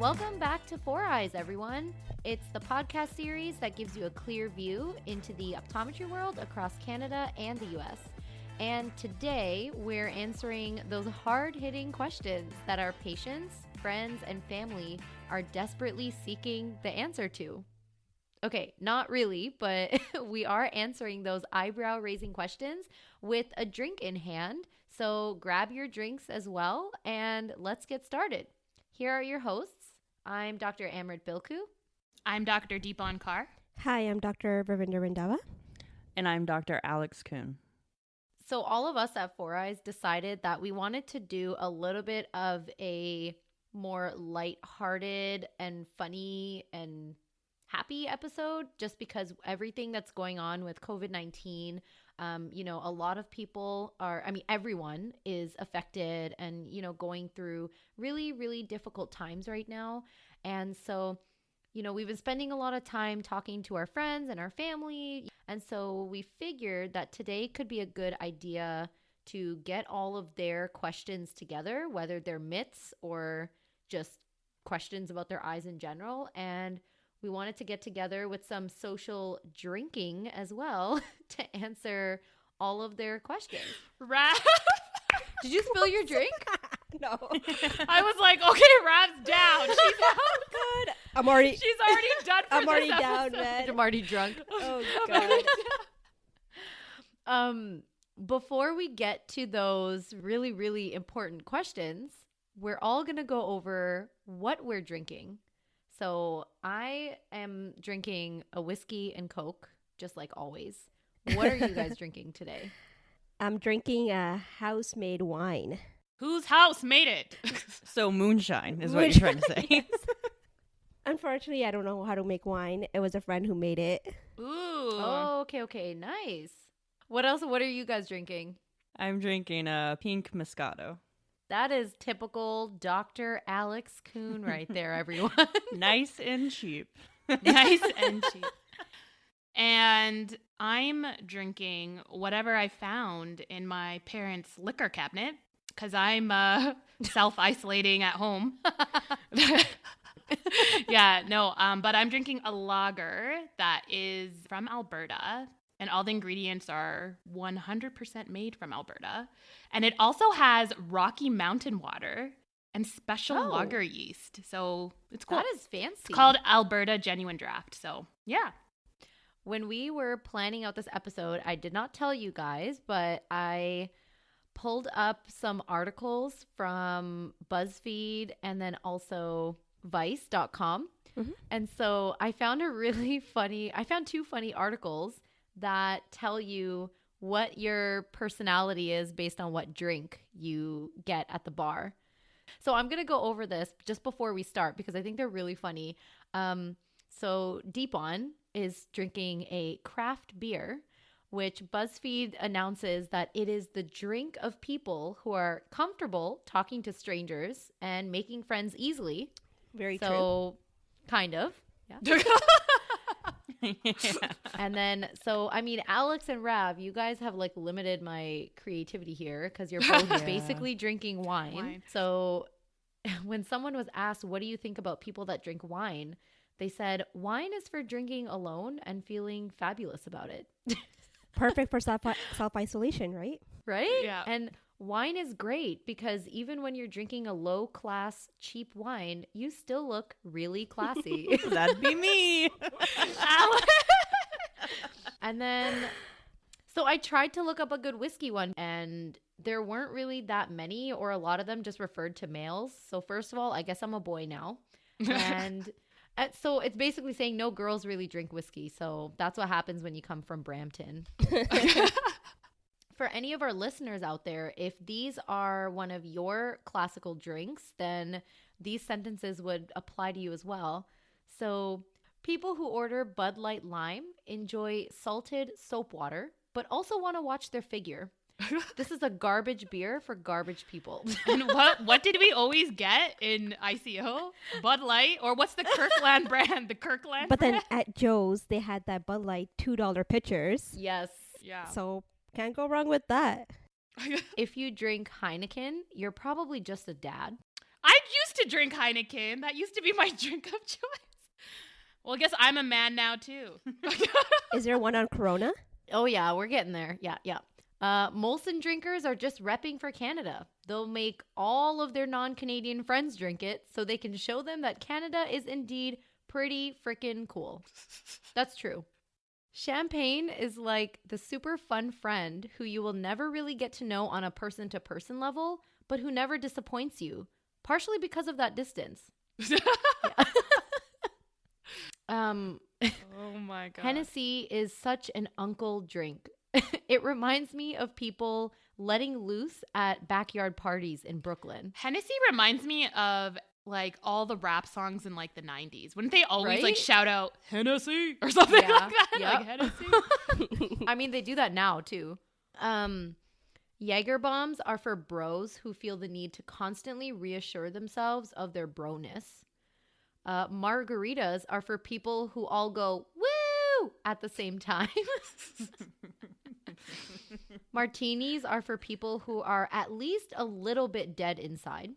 Welcome back to Four Eyes, everyone. It's the podcast series that gives you a clear view into the optometry world across Canada and the US. And today we're answering those hard-hitting questions that our patients, friends, and family are desperately seeking the answer to. Okay, not really, but we are answering those eyebrow-raising questions with a drink in hand. So grab your drinks as well, and let's get started. Here are your hosts. I'm Dr. Amrit Bilku. I'm Dr. Deepan Kaur. Hi, I'm Dr. Ravinder Randhawa. And I'm Dr. Alex Kuhn. So all of us at Four Eyes decided that we wanted to do a little bit of a more lighthearted and funny and happy episode, just because everything that's going on with COVID-19, a lot of people everyone is affected and, going through really, really difficult times right now. And so, we've been spending a lot of time talking to our friends and our family. And so we figured that today could be a good idea to get all of their questions together, whether they're myths or just questions about their eyes in general. And we wanted to get together with some social drinking as well to answer all of their questions. Did you spill your drink? No. I was like, okay, Rav's down. She's out. God. She's already done for I'm already this down, episode. man. I'm already drunk. Oh, God. Before we get to those really, really important questions, we're all going to go over what we're drinking. So I am drinking a whiskey and Coke, just like always. What are you guys drinking today? I'm drinking a house-made wine. Whose house made it? So moonshine is what you're trying to say. Unfortunately, I don't know how to make wine. It was a friend who made it. Ooh. Oh, okay. Nice. What else? What are you guys drinking? I'm drinking a pink Moscato. That is typical Dr. Alex Kuhn right there, everyone. Nice and cheap. Nice and cheap. And I'm drinking whatever I found in my parents' liquor cabinet because I'm self-isolating at home. But I'm drinking a lager that is from Alberta, and all the ingredients are 100% made from Alberta. And it also has Rocky Mountain water and special lager yeast. So it's cool. That is fancy. It's called Alberta Genuine Draft. So, yeah. When we were planning out this episode, I did not tell you guys, but I pulled up some articles from BuzzFeed and then also Vice.com. Mm-hmm. And so I found two funny articles that tell you what your personality is based on what drink you get at the bar. So I'm going to go over this just before we start because I think they're really funny. So Deepan is drinking a craft beer, which BuzzFeed announces that it is the drink of people who are comfortable talking to strangers and making friends easily. Very true. So, kind of. Yeah. Yeah. And then, Alex and Rav, you guys have limited my creativity here because you're both Yeah. basically drinking wine. So when someone was asked, what do you think about people that drink wine? They said, wine is for drinking alone and feeling fabulous about it. Perfect for self-isolation, right? Right? Yeah. And wine is great because even when you're drinking a low-class, cheap wine, you still look really classy. That'd be me. And then, so I tried to look up a good whiskey one, and there weren't really that many, or a lot of them just referred to males. So first of all, I guess I'm a boy now. And so it's basically saying no girls really drink whiskey. So that's what happens when you come from Brampton. For any of our listeners out there, if these are one of your classical drinks, then these sentences would apply to you as well. So people who order Bud Light Lime enjoy salted soap water, but also want to watch their figure. This is a garbage beer for garbage people. And what did we always get in ICO? Bud Light? Or what's the Kirkland brand? The Kirkland But brand? then at Joe's, they had that Bud Light $2 pitchers. Yes. Yeah. So can't go wrong with that. If you drink Heineken, you're probably just a dad. You used to drink Heineken. That used to be my drink of choice. Well, I guess I'm a man now too. Is there one on Corona? Oh yeah, we're getting there. Yeah. Molson drinkers are just repping for Canada. They'll make all of their non-Canadian friends drink it so they can show them that Canada is indeed pretty freaking cool. That's true. Champagne is like the super fun friend who you will never really get to know on a person-to-person level, but who never disappoints you, partially because of that distance. Oh my God. Hennessy is such an uncle drink. It reminds me of people letting loose at backyard parties in Brooklyn. Hennessy reminds me of like all the rap songs in like the 90s. Wouldn't they always like Right? shout out Hennessy or something Yeah, like that? yep. Like Hennessy. I mean, they do that now too. Jaeger bombs are for bros who feel the need to constantly reassure themselves of their broness. Margaritas are for people who all go woo at the same time. Martinis are for people who are at least a little bit dead inside.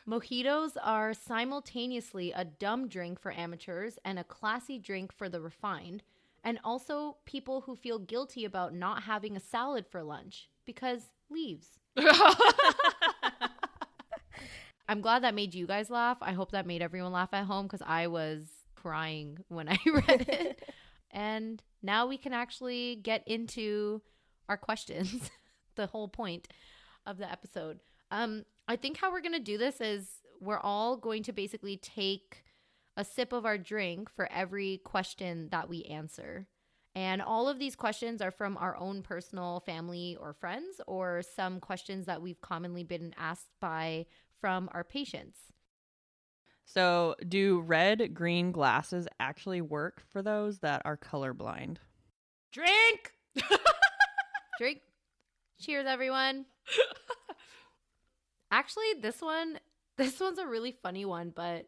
Mojitos are simultaneously a dumb drink for amateurs and a classy drink for the refined, and also people who feel guilty about not having a salad for lunch because leaves. I'm glad that made you guys laugh. I hope that made everyone laugh at home because I was crying when I read it. And now we can actually get into our questions, the whole point of the episode. I think how we're going to do this is we're all going to basically take a sip of our drink for every question that we answer. And all of these questions are from our own personal family or friends, or some questions that we've commonly been asked from our patients. So, do red green glasses actually work for those that are colorblind? Drink. Drink. Cheers, everyone. Actually, this one's a really funny one, but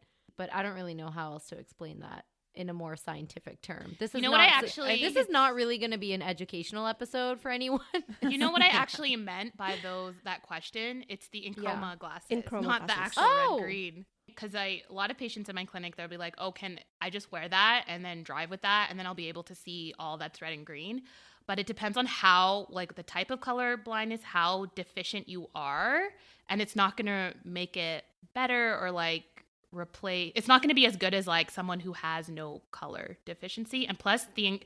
I don't really know how else to explain that in a more scientific term. This is You know not, what I actually- this is not really going to be an educational episode for anyone. You know what I actually meant by that question? It's the Enchroma glasses, Enchroma not the glasses. actual Oh. red green. Because a lot of patients in my clinic, they'll be like, "Oh, can I just wear that and then drive with that, and then I'll be able to see all that's red and green?" But it depends on how, like, the type of color blindness, how deficient you are, and it's not gonna make it better or like replace. It's not gonna be as good as like someone who has no color deficiency. And plus, the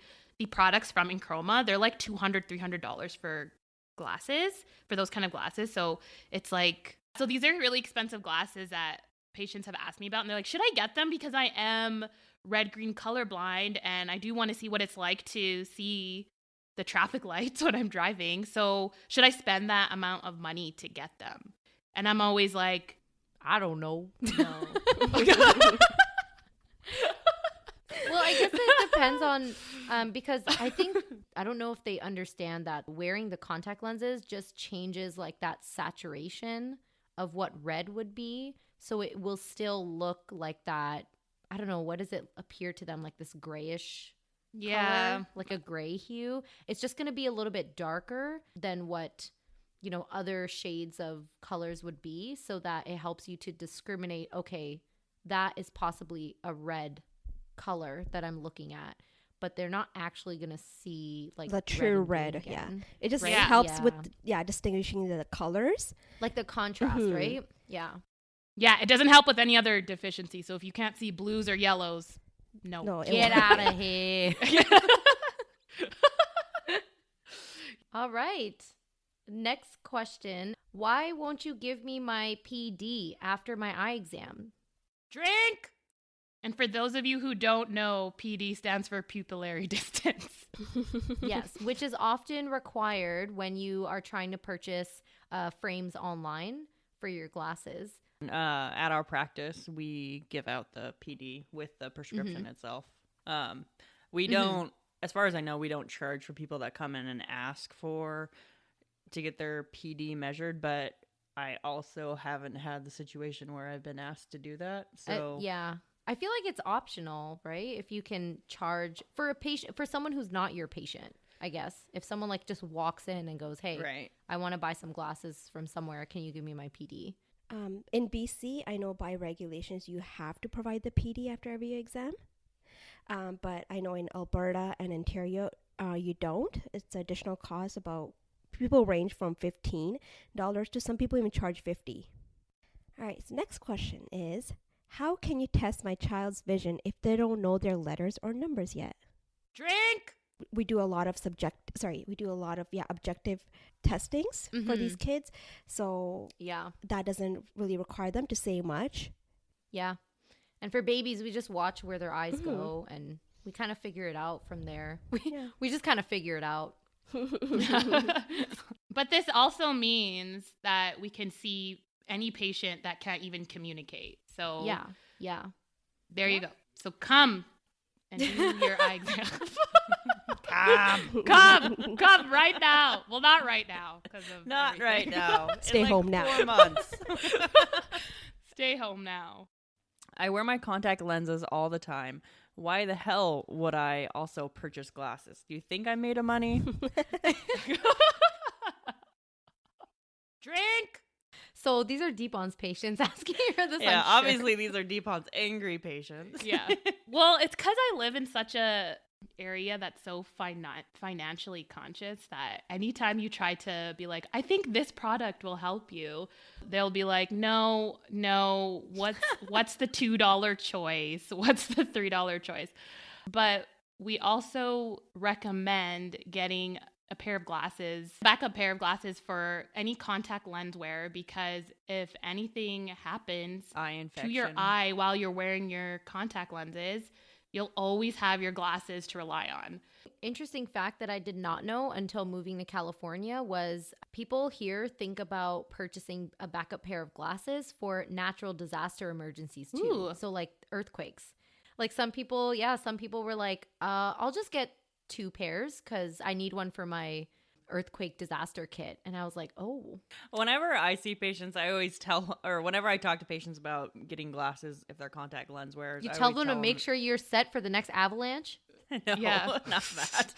products from Enchroma, they're like $200-$300 for glasses, for those kind of glasses. So it's like, so these are really expensive glasses that patients have asked me about, and they're like, should I get them because I am red-green colorblind and I do want to see what it's like to see the traffic lights when I'm driving, so should I spend that amount of money to get them? And I'm always like, I don't know. no. Well, I guess it depends on because I don't know if they understand that wearing the contact lenses just changes like that saturation of what red would be. So it will still look like that. I don't know, what does it appear to them, like this grayish Yeah. color, like a gray hue? It's just going to be a little bit darker than what, you know, other shades of colors would be, so that it helps you to discriminate, okay, that is possibly a red color that I'm looking at, but they're not actually going to see like The true and green red, yeah. again. It just Right. helps Yeah. with distinguishing the colors. Like the contrast, Mhm. right? Yeah. Yeah, it doesn't help with any other deficiency. So if you can't see blues or yellows, no. No, it Get won't. out of here. All right. Next question. Why won't you give me my PD after my eye exam? Drink. And for those of you who don't know, PD stands for pupillary distance. Yes, which is often required when you are trying to purchase frames online for your glasses. At our practice, we give out the PD with the prescription itself. We don't, as far as I know, we don't charge for people that come in and ask to get their PD measured, but I also haven't had the situation where I've been asked to do that. So Yeah. I feel like it's optional, right? If you can charge for a patient, for someone who's not your patient, I guess. If someone like just walks in and goes, "Hey, right. I want to buy some glasses from somewhere. Can you give me my PD?" In BC, I know by regulations you have to provide the PD after every exam. But I know in Alberta and Ontario, you don't. It's additional cost. About people range from $15 to some people even charge $50. All right. So next question is, how can you test my child's vision if they don't know their letters or numbers yet? Drink. We do a lot of objective testings for these kids. So Yeah. that doesn't really require them to say much. Yeah. And for babies, we just watch where their eyes go and we kind of figure it out from there. We just kind of figure it out. But this also means that we can see any patient that can't even communicate. So Yeah. there you go. So come and do your eye exam. Come right now. Well, not right now because of Not right everything. now. Stay In home now. 4 months. Stay home now. I wear my contact lenses all the time. Why the hell would I also purchase glasses? Do you think I made a money? Drink. So these are Deepon's patients asking her this. Yeah, I'm sure. obviously these are Deepon's angry patients. Yeah. Well, it's because I live in such a area that's so financially conscious that anytime you try to be like, I think this product will help you, they'll be like, no, what's the $2 choice? What's the $3 choice? But we also recommend getting a pair of glasses, backup pair of glasses for any contact lens wearer, because if anything happens Eye infection. to your eye while you're wearing your contact lenses, you'll always have your glasses to rely on. Interesting fact that I did not know until moving to California was people here think about purchasing a backup pair of glasses for natural disaster emergencies too. Ooh. So like earthquakes. Like some people were like, I'll just get 2 pairs because I need one for my earthquake disaster kit. And I was like, oh. Whenever I see patients, I always tell, or whenever I talk to patients about getting glasses if they're contact lens wearers, You I tell always them to make sure you're set for the next avalanche? No, Yeah. not that.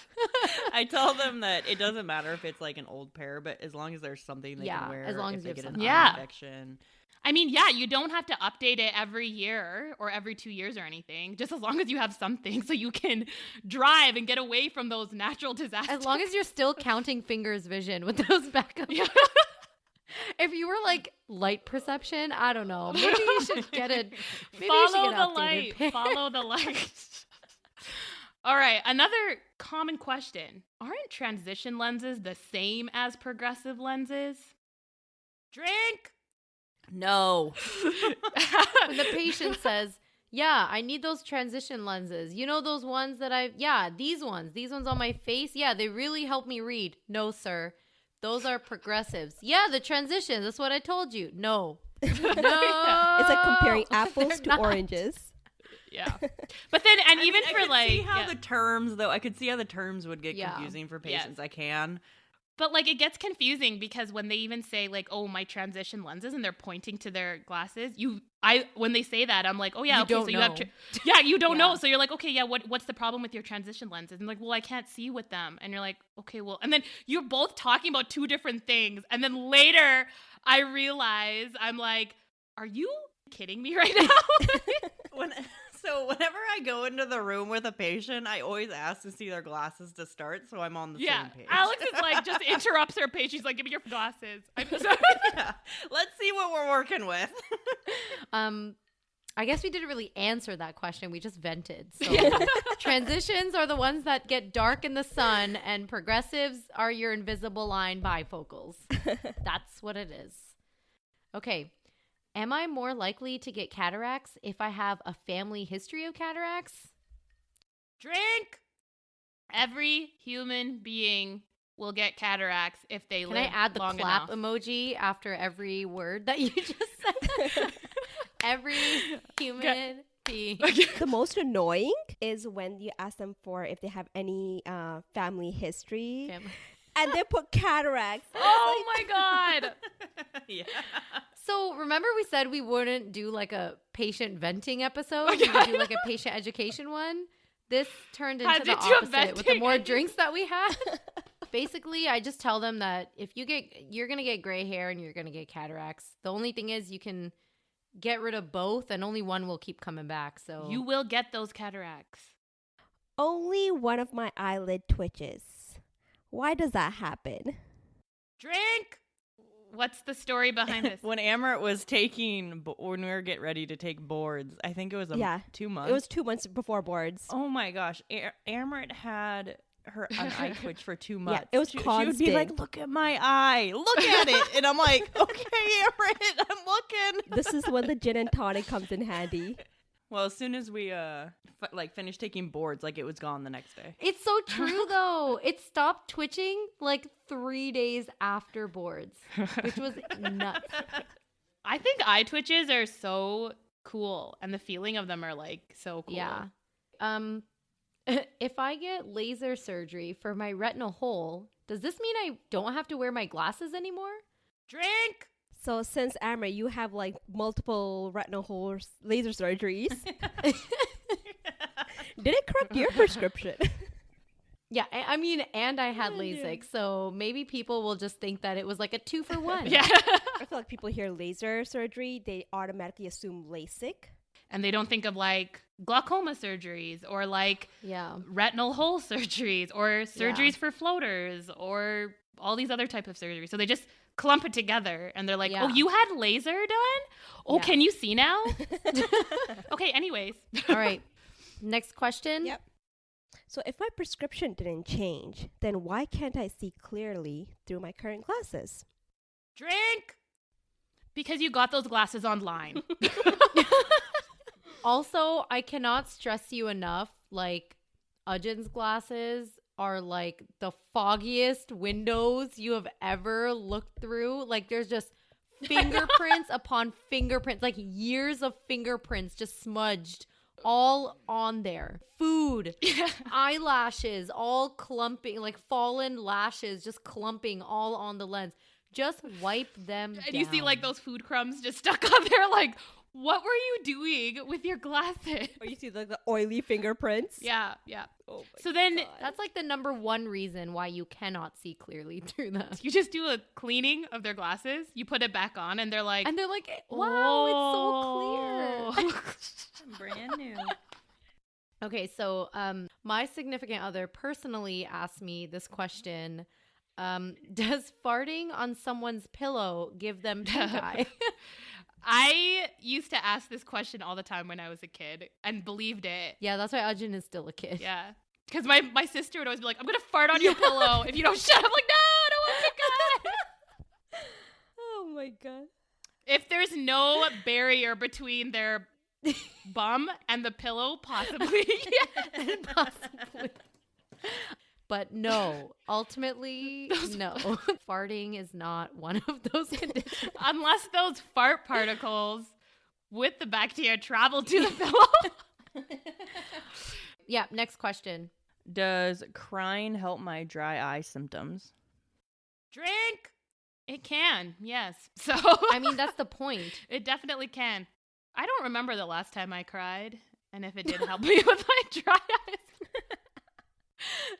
I tell them that it doesn't matter if it's like an old pair, but as long as there's something they Yeah, can wear as long if as they you have get an something. eye Yeah. infection. I mean, yeah, you don't have to update it every year or every 2 years or anything, just as long as you have something so you can drive and get away from those natural disasters. As long as you're still counting fingers vision with those backup. Yeah. If you were like light perception, I don't know. Maybe you should get it. Maybe you should Follow get the an updated light. pair. Follow the light. All right, another common question. Aren't transition lenses the same as progressive lenses? Drink. No. When the patient says, yeah, I need those transition lenses. You know those ones that these ones on my face. Yeah, they really help me read. No, sir. Those are progressives. Yeah, the transitions. That's what I told you. No. No. It's like comparing apples They're to not. oranges. Yeah. But then, and even I for could like, see how yeah. the terms, though, I could see how the terms would get Yeah. confusing for Yes. patients. I can. But like it gets confusing because when they even say like, "Oh, my transition lenses," and they're pointing to their glasses, when they say that, I'm like, "Oh yeah, You okay, don't so you have know. yeah, you don't Yeah. know." So you're like, "Okay, yeah, what's the problem with your transition lenses?" And like, "Well, I can't see with them." And you're like, "Okay, well," and then you're both talking about 2 different things, and then later I realize I'm like, "Are you kidding me right now?" So whenever I go into the room with a patient, I always ask to see their glasses to start, so I'm on the Yeah, same page. Alex is like just interrupts her page. She's like, "Give me your glasses." I'm sorry. Yeah. Let's see what we're working with. I guess we didn't really answer that question. We just vented. So transitions are the ones that get dark in the sun, and progressives are your invisible line bifocals. That's what it is. Okay. Am I more likely to get cataracts if I have a family history of cataracts? Drink. Every human being will get cataracts if they Can live I add the long clap enough. emoji after every word that you just said? Every human being. The most annoying is when you ask them for if they have any family history, and they put cataracts. Oh my god. Yeah. So remember we said we wouldn't do like a patient venting episode? We would do like a patient education one. This turned into Had the to do a opposite with the venting more edu- drinks that we had. Basically, I just tell them that if you're going to get gray hair and you're going to get cataracts. The only thing is you can get rid of both and only one will keep coming back. So You will get those cataracts. Only one of my eyelid twitches. Why does that happen? Drink! What's the story behind this? When Amaret was when we were getting ready to take boards, I think it was 2 months. It was 2 months before boards. Oh my gosh. Amaret had an eye twitch for 2 months. Yeah, it was She would constant. be like, look at my eye. Look at it. And I'm like, okay, Amaret, I'm looking. This is when the gin and tonic comes in handy. Well, as soon as we finished taking boards, like it was gone the next day. it's so true though. It stopped twitching like 3 days after boards, which was nuts. I think eye twitches are so cool, and the feeling of them are like so cool. Yeah. If I get laser surgery for my retinal hole, does this mean I don't have to wear my glasses anymore? Drink! So since Amaret, you have like multiple retinal hole laser surgeries. Did it correct your prescription? Yeah, I mean, and I had LASIK, so maybe people will just think that it was like a 2-for-1. Yeah. I feel like people hear laser surgery, they automatically assume LASIK. And they don't think of like glaucoma surgeries or like Yeah. retinal hole surgeries or surgeries for floaters or all these other types of surgeries. So they just clump it together and they're like, Yeah. oh, you had laser done? Oh, Yeah. can you see now? Okay, anyways. All right. Next question. Yep. So if my prescription didn't change, then why can't I see clearly through my current glasses? Drink! Because you got those glasses online. Also, I cannot stress you enough, like, Ujin's glasses are like the foggiest windows you have ever looked through. Like, there's just fingerprints upon fingerprints, like years of fingerprints just smudged all on there. Food, eyelashes, all clumping, like fallen lashes, just clumping all on the lens. Just wipe them And you see like down. those food crumbs just stuck on there. Like, what were you doing with your glasses? Or you see like the oily fingerprints? Yeah, yeah. Oh my So then God. That's like the number one reason why you cannot see clearly through them. you just do a cleaning of their glasses. You put it back on, and they're like, And they're like, wow, it's so clear. Brand new. Okay, so my significant other personally asked me this question. Does farting on someone's pillow give them pink eye? I used to ask this question all the time when I was a kid and believed it. Yeah, that's why Ujin is still a kid. Yeah. Because my sister would always be like, I'm going to fart on your pillow if you don't shut up. I'm like, no, I don't want pink eye. Oh my God. If there's no barrier between their bum and the pillow, possibly. Yeah. Possibly. But no, ultimately, no. Farting is not one of those conditions. Unless those fart particles with the bacteria travel to the pillow. Yeah, next question. Does crying help my dry eye symptoms? Drink. It can, yes. So I mean, that's the point. it definitely can. I don't remember the last time I cried, and if it did help me with my dry eyes.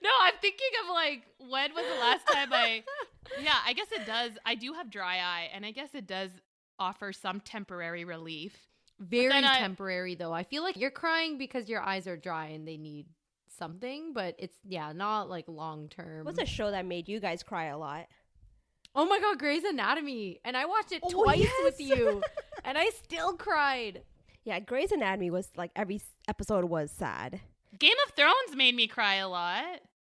No, I'm thinking of like, when was the last time yeah, I guess it does. I do have dry eye, and I guess it does offer some temporary relief. Very then I- temporary, though. I feel like you're crying because your eyes are dry and they need something, but it's, yeah, not like long term. What's a show that made you guys cry a lot? Oh my God, Grey's Anatomy. And I watched it Oh, twice yes. with you, and I still cried. Yeah, Grey's Anatomy was like every episode was sad. Game of Thrones made me cry a lot.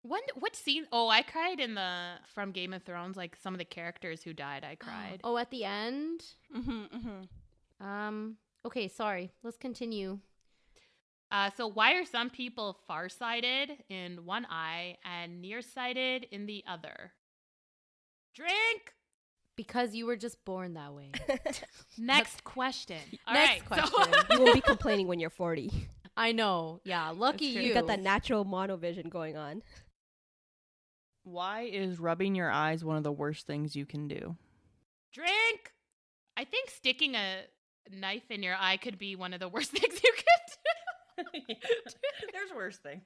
What scene? Oh, I cried from Game of Thrones, like some of the characters who died, I cried. Oh, at the end? Mm-hmm. Okay, sorry. Let's continue. So why are some people farsighted in one eye and nearsighted in the other? Drink. Because you were just born that way. Next question. All Next right, so- question. You won't be complaining when you're 40. I know. Yeah, lucky That's true. you. You got that natural monovision going on. Why is rubbing your eyes one of the worst things you can do? Drink. I think sticking a knife in your eye could be one of the worst things you could do. There's worse things.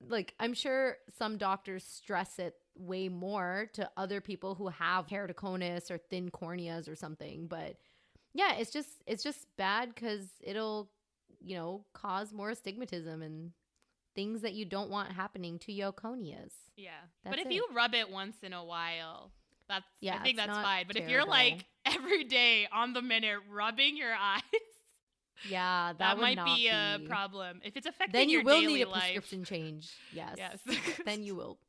Like, I'm sure some doctors stress it way more to other people who have keratoconus or thin corneas or something. But yeah, it's just bad because it'll, cause more astigmatism and things that you don't want happening to your corneas. Yeah. That's but if it. you rub it once in a while, I think it's that's not fine. But if you're terrible. like every day on the minute rubbing your eyes, Yeah, that would might not be a problem. If it's affecting Then you your will daily need a life, prescription change. Yes. Yes. Then you will.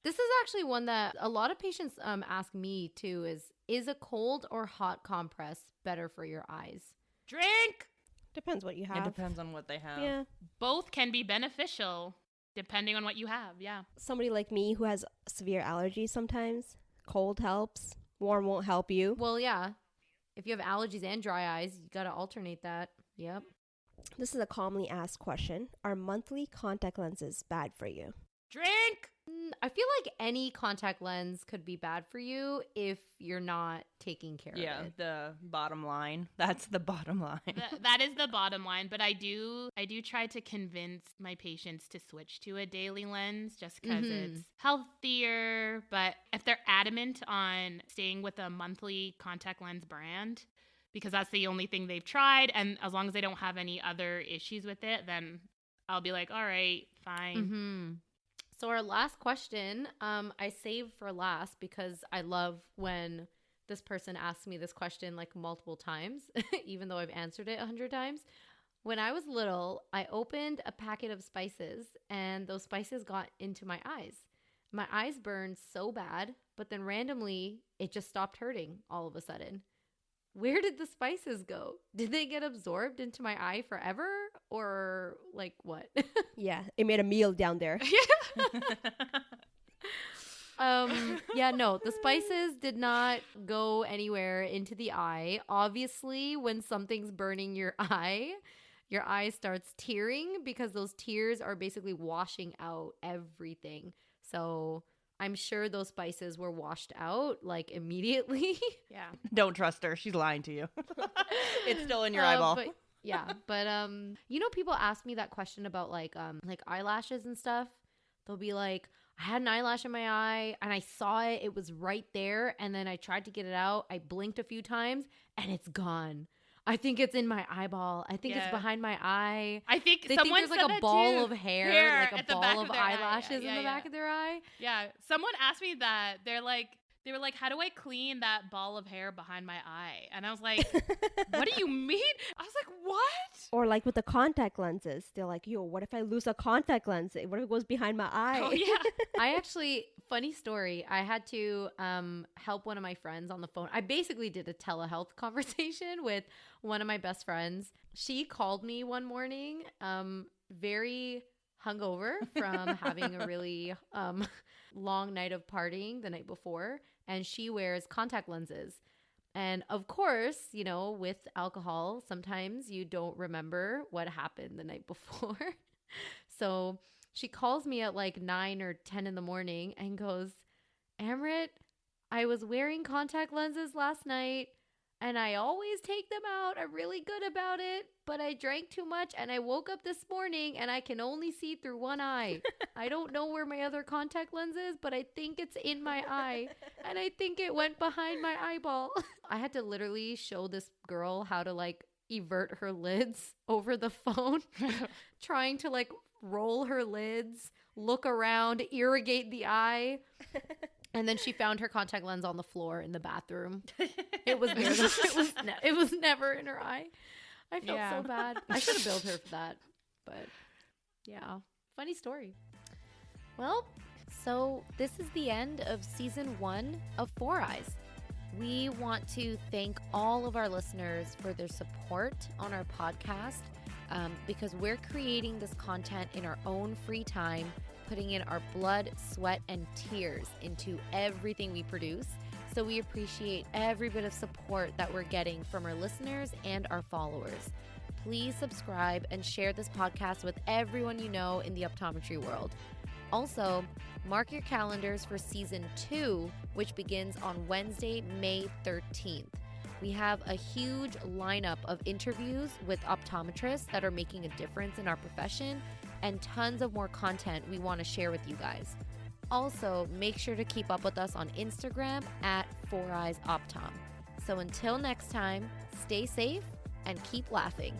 This is actually one that a lot of patients ask me too is a cold or hot compress better for your eyes? Drink. Depends what you It have. depends on what they have. Yeah. Both can be beneficial depending on what you have. Yeah. Somebody like me who has severe allergies sometimes, cold helps. Warm won't help you. Well, yeah. If you have allergies and dry eyes, you got to alternate that. Yep. This is a commonly asked question. Are monthly contact lenses bad for you? Drink. I feel like any contact lens could be bad for you if you're not taking care of it. The bottom line. That's the bottom line. That is the bottom line, but I do try to convince my patients to switch to a daily lens just because it's healthier. But if they're adamant on staying with a monthly contact lens brand, because that's the only thing they've tried, and as long as they don't have any other issues with it, then I'll be like, all right, fine. Mm-hmm. So our last question, I saved for last because I love when this person asks me this question like multiple times, even though I've answered it 100 times. When I was little, I opened a packet of spices and those spices got into my eyes. My eyes burned so bad, but then randomly it just stopped hurting all of a sudden. Where did the spices go? Did they get absorbed into my eye forever? Or like what? Yeah, it made a meal down there. Yeah, no, the spices did not go anywhere into the eye. Obviously, when something's burning your eye starts tearing because those tears are basically washing out everything. So I'm sure those spices were washed out like immediately. Yeah. Don't trust her. She's lying to you. It's still in your eyeball. But people ask me that question about like eyelashes and stuff. They'll be like, I had an eyelash in my eye and I saw it. It was right there. And then I tried to get it out. I blinked a few times and it's gone. I think it's in my eyeball. I think it's behind my eye. I think They someone think there's said like a that ball too. of hair, like a at the ball back of their eye. eyelashes Yeah, in the yeah. back of their eye. Yeah. Someone asked me that. They were like, how do I clean that ball of hair behind my eye? And I was like, what do you mean? I was like, what? Or like with the contact lenses, they're like, yo, what if I lose a contact lens? What if it goes behind my eye? Oh, yeah. Funny story. I had to help one of my friends on the phone. I basically did a telehealth conversation with one of my best friends. She called me one morning, very hungover from having a really long night of partying the night before. And she wears contact lenses. And of course, with alcohol, sometimes you don't remember what happened the night before. So she calls me at like 9 or 10 in the morning and goes, Amrit, I was wearing contact lenses last night and I always take them out. I'm really good about it, but I drank too much and I woke up this morning and I can only see through one eye. I don't know where my other contact lens is, but I think it's in my eye and I think it went behind my eyeball. I had to literally show this girl how to like evert her lids over the phone, trying to like roll her lids, look around, irrigate the eye. And then she found her contact lens on the floor in the bathroom. It was near it was never in her eye. I felt so bad. I should have billed her for that. But yeah, funny story. Well, so this is the end of season 1 of Four Eyes. We want to thank all of our listeners for their support on our podcast because we're creating this content in our own free time, putting in our blood, sweat, and tears into everything we produce. So we appreciate every bit of support that we're getting from our listeners and our followers. Please subscribe and share this podcast with everyone you know in the optometry world. Also, mark your calendars for season 2, which begins on Wednesday, May 13th. We have a huge lineup of interviews with optometrists that are making a difference in our profession and tons of more content we want to share with you guys. Also, make sure to keep up with us on Instagram at 4EyesOptom. So until next time, stay safe and keep laughing.